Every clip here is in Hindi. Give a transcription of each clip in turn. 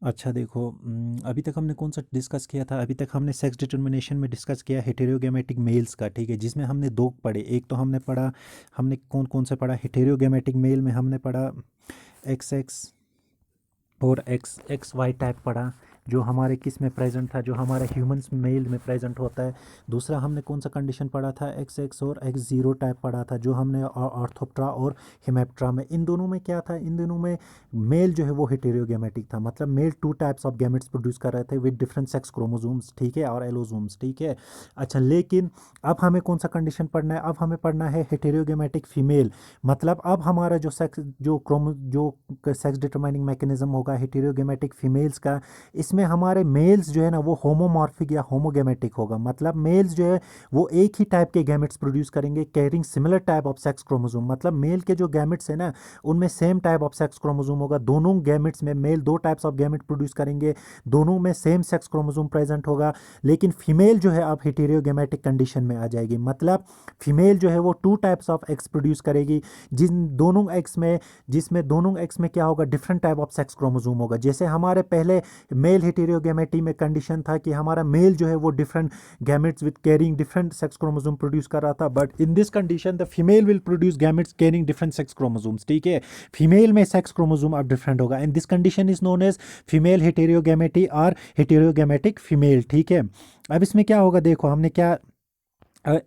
अच्छा देखो, अभी तक हमने कौन सा डिस्कस किया था? अभी तक हमने सेक्स डिटर्मिनेशन में डिस्कस किया हेटेरोगेमेटिक मेल्स का, ठीक है, जिसमें हमने दो पढ़े। एक तो हमने पढ़ा, हमने कौन कौन सा पढ़ा? हेटेरोगेमेटिक मेल में हमने पढ़ा एक्स एक्स और एक्स एक्स वाई टाइप पढ़ा, जो हमारे किस में प्रेजेंट था, जो हमारे ह्यूमंस मेल में प्रेजेंट होता है। दूसरा हमने कौन सा कंडीशन पढ़ा था? एक्स एक्स और एक्स जीरो टाइप पढ़ा था, जो हमने ऑर्थोप्ट्रा और हिमेप्ट्रा में। इन दोनों में क्या था? इन दोनों में मेल जो है वो हेटेरोगेमेटिक था, मतलब male two types of gametes produce कर रहे थे विद डिफरेंट सेक्स क्रोमोसोम्स, ठीक है, और एलोसोम्स, ठीक है। अच्छा, लेकिन अब हमें कौन सा कंडीशन पढ़ना है? अब हमें पढ़ना है हेटेरोगेमेटिक फीमेल। मतलब अब हमारा जो सेक्स जो सेक्स डिटरमाइनिंग मैकेनिज्म होगा हेटेरोगेमेटिक फीमेल्स का, इसमें हमारे मेल्स जो है ना वो होमोमॉर्फिक या होमोगेमेटिक होगा। मतलब मेल्स जो है वो एक ही टाइप के गैमेट्स प्रोड्यूस करेंगे carrying similar type of sex chromosome. मतलब मेल के जो गैमेट्स है ना उनमें same type of sex chromosome होगा। दोनों गैमेट्स में मेल दो टाइप्स ऑफ गैमेट प्रोड्यूस करेंगे, दोनों में सेम सेक्स क्रोमोसोम प्रेजेंट होगा। लेकिन फीमेल जो है अब हेटेरोगेमेटिक कंडीशन में आ जाएगी। मतलब फीमेल जो है वो to types of x produce करेगी, जिन दोनों एक्स में जिसमें दोनों एक्स में क्या होगा? Different type of sex chromosome होगा। जैसे हमारे पहले मेल हेटेरोगेमेटी में कंडीशन था कि हमारा मेल जो है वो different gametes with carrying different sex chromosome produce कर रहा था, but in this condition the female will produce gametes carrying different sex chromosomes, ठीक है। फीमेल में सेक्स क्रोमोसोम अब डिफरेंट होगा and this condition is known as female heterogamety और हेटेरोगेमेटिक फीमेल, ठीक है। अब इसमें क्या होगा? देखो हमने क्या अ,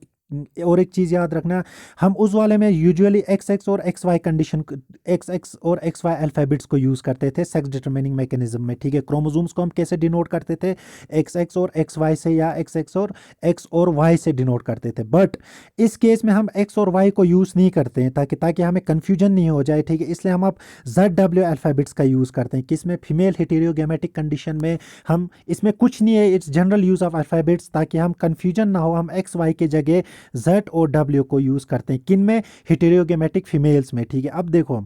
और एक चीज़ याद रखना, हम उस वाले में यूजुअली एक्स एक्स और X Y condition, X X और एक्स वाई अल्फ़ाबेट्स को यूज़ करते थे सेक्स डिटरमिनिंग मैकेनिज्म में, ठीक है। क्रोमोसोम्स को हम कैसे डिनोट करते थे? एक्स एक्स और एक्स वाई से, या एक्स और वाई से डिनोट करते थे। बट इस केस में हम एक्स और वाई को यूज़ नहीं करते हैं, ताकि ताकि हमें कन्फ्यूजन नहीं हो जाए, ठीक है। इसलिए हम अब जेड डब्ल्यू अल्फ़ाबेट्स का यूज़ करते हैं, किस में? फीमेल हेटेरोगेमेटिक कंडीशन में। हम इसमें कुछ नहीं है, it's general use of alphabets, ताकि हम कन्फ्यूजन ना हो। हम एक्स वाई के जगह जेड और डब्ल्यू को यूज करते हैं, किन में? हेटेरोगेमेटिक फीमेल्स में, ठीक है। अब देखो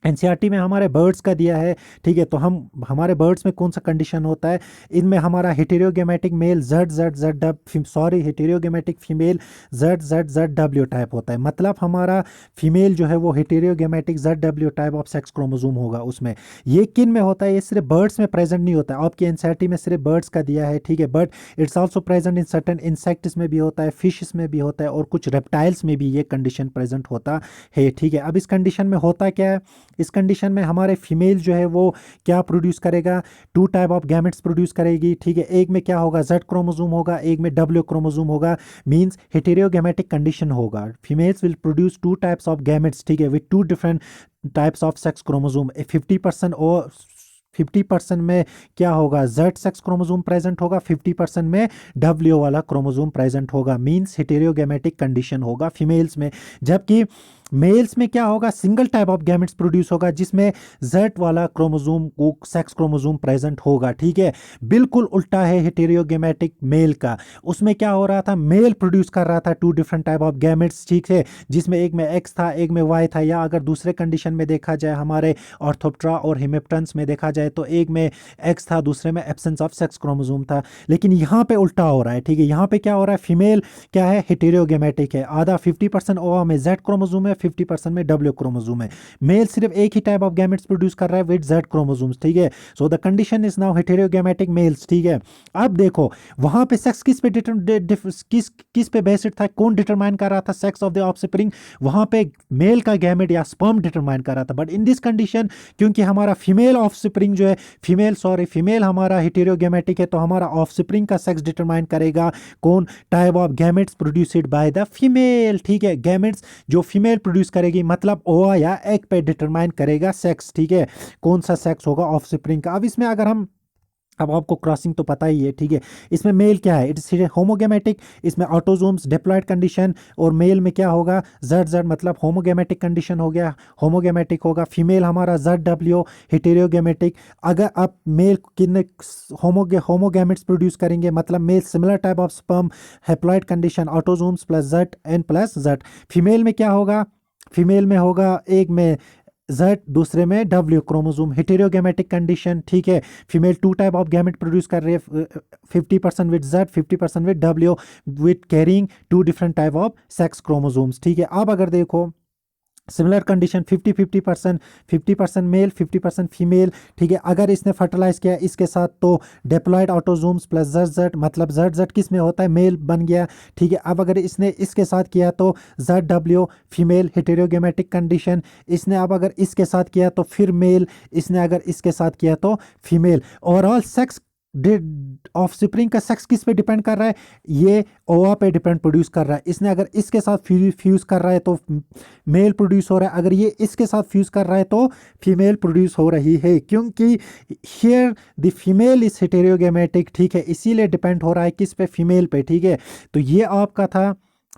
एनसीईआरटी में हमारे बर्ड्स का दिया है, ठीक है, तो हम हमारे बर्ड्स में कौन सा कंडीशन होता है? इनमें हमारा heterogametic male Z Z Z sorry heterogametic female Z Z Z W type होता है। मतलब हमारा फीमेल जो है वो heterogametic Z W type of sex chromosome होगा उसमें। ये किन में होता है? ये सिर्फ बर्ड्स में प्रेजेंट नहीं होता है, आपकी एनसीईआरटी में सिर्फ बर्ड्स का दिया है, ठीक है, but it's also present in certain insects में भी होता है, फिशेस में भी होता है, और कुछ रेप्टाइल्स में भी ये कंडीशन प्रेजेंट होता है, ठीक है। अब इस कंडीशन में होता क्या है? इस कंडीशन में हमारे फीमेल जो है वो क्या प्रोड्यूस करेगा? Two type of gametes produce करेगी, ठीक है। एक में क्या होगा? जेड क्रोमोसोम होगा, एक में डब्ल्यू क्रोमोसोम होगा। मींस हेटेरोगेमेटिक कंडीशन होगा। Females will produce two types of gametes, ठीक है, with two different types of sex chromosome. 50% और 50% में क्या होगा? जेड सेक्स क्रोमोसोम प्रेजेंट होगा, 50% में डब्ल्यू वाला क्रोमोसोम प्रेजेंट होगा। मींस हेटेरोगेमेटिक कंडीशन होगा फीमेल्स में। जबकि मेल्स में क्या होगा? Single type of gametes produce होगा, जिसमें जेड वाला क्रोमोसोम को सेक्स क्रोमोसोम प्रेजेंट होगा, ठीक है। बिल्कुल उल्टा है हेटेरोगेमेटिक मेल का। उसमें क्या हो रहा था? मेल प्रोड्यूस कर रहा था two different type of gametes, ठीक है, जिसमें एक में एक्स था, एक में वाई था। या अगर दूसरे कंडीशन में देखा जाए, हमारे ऑर्थोप्ट्रा और हिमेप्टन्स में देखा जाए, तो एक में एक्स था, दूसरे में एब्सेंस ऑफ सेक्स क्रोमोसोम था। लेकिन यहाँ पे उल्टा हो रहा है, ठीक है। यहाँ पे क्या हो रहा है? फीमेल क्या है? हेटेरोगेमेटिक है। आधा 50% ओवा में जेड क्रोमोसोम है, 50% में डब्ल्यू क्रोमोसोम है। मेल सिर्फ एक ही टाइप ऑफ गैमेट्स प्रोड्यूस कर रहा है विद जेड क्रोमोसोम्स, ठीक है। So the condition is now heterogametic males, ठीक है। अब देखो वहां पे सेक्स किस पे किस पे बेस्ड था? कौन डिटरमाइन कर रहा था सेक्स ऑफ द ऑफस्प्रिंग? वहां पे मेल का गैमेट या स्पर्म डिटरमाइन कर रहा था। बट इन दिस कंडीशन, क्योंकि हमारा फीमेल ऑफस्प्रिंग जो है, फीमेल हमारा हेटेरोगेमेटिक है, तो हमारा ऑफस्प्रिंग का सेक्स डिटरमाइन करेगा कौन? Type of gametes produced by the female, ठीक है। गैमेट्स जो फीमेल प्रोड्यूस करेगी, मतलब ओवा या एग पे डिटरमाइन करेगा सेक्स, ठीक है, कौन सा सेक्स होगा ऑफस्प्रिंग का। अब इसमें अगर हम, अब आपको क्रॉसिंग तो पता ही है, ठीक है। इसमें मेल क्या है? It's homogametic. इसमें ऑटोजोम्स डिप्लॉयड कंडीशन, और मेल में क्या होगा? जेड जेड, मतलब होमोगेमेटिक कंडीशन हो गया, होमोगेमेटिक होगा। फीमेल हमारा जेड डब्ल्यू हेटेरोगेमेटिक। अगर आप मेल कितने होमोगेमेट्स प्रोड्यूस करेंगे, मतलब male similar type of sperm, haploid condition, autosomes plus Z n plus Z. Female में क्या होगा? फीमेल में होगा एक में जेड, दूसरे में डब्ल्यू क्रोमोसोम, हेटेरोगेमेटिक कंडीशन, ठीक है। Female two type of gamete produce कर रही है, 50% with Z, 50% with W, with carrying two different type of sex chromosomes, ठीक है। अब अगर देखो सिमिलर कंडीशन 50-50%, 50% मेल 50% फीमेल, ठीक है। अगर इसने फर्टिलाइज किया इसके साथ तो diploid autosomes plus Z Z, मतलब जेड जेड किस में होता है, मेल बन गया, ठीक है। अब अगर इसने इसके साथ किया तो जेड डब्ल्यू फीमेल हेटेरोगेमेटिक कंडीशन, इसने अब अगर इसके साथ किया तो फिर मेल, इसने अगर इसके साथ किया तो female. Overall sex of spring का सेक्स किस पे डिपेंड कर रहा है, ये ओवा पे डिपेंड प्रोड्यूस कर रहा है। इसने अगर इसके साथ फ्यूज कर रहा है तो मेल प्रोड्यूस हो रहा है, अगर ये इसके साथ फ्यूज कर रहा है तो फीमेल प्रोड्यूस हो रही है, क्योंकि हियर द फीमेल इज हेटेरोगेमेटिक, ठीक है, इसीलिए डिपेंड हो रहा है किस पे, फीमेल पे, ठीक है। तो ये आपका था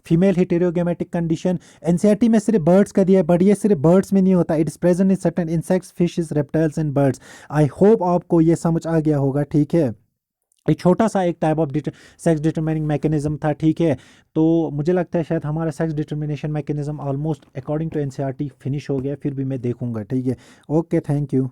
फीमेल हेटेरोगेमेटिक कंडीशन। एनसीईआरटी में सिर्फ बर्ड्स का दिया है, बट ये सिर्फ बर्ड्स में नहीं होता, it is present in certain insects, fishes, reptiles and birds. I hope आपको ये समझ आ गया होगा, ठीक है। एक छोटा सा एक type of sex determining mechanism था, ठीक है। तो मुझे लगता है शायद हमारा sex determination mechanism almost according to NCERT finish हो गया, फिर भी मैं देखूंगा, ठीक है। Okay, thank you.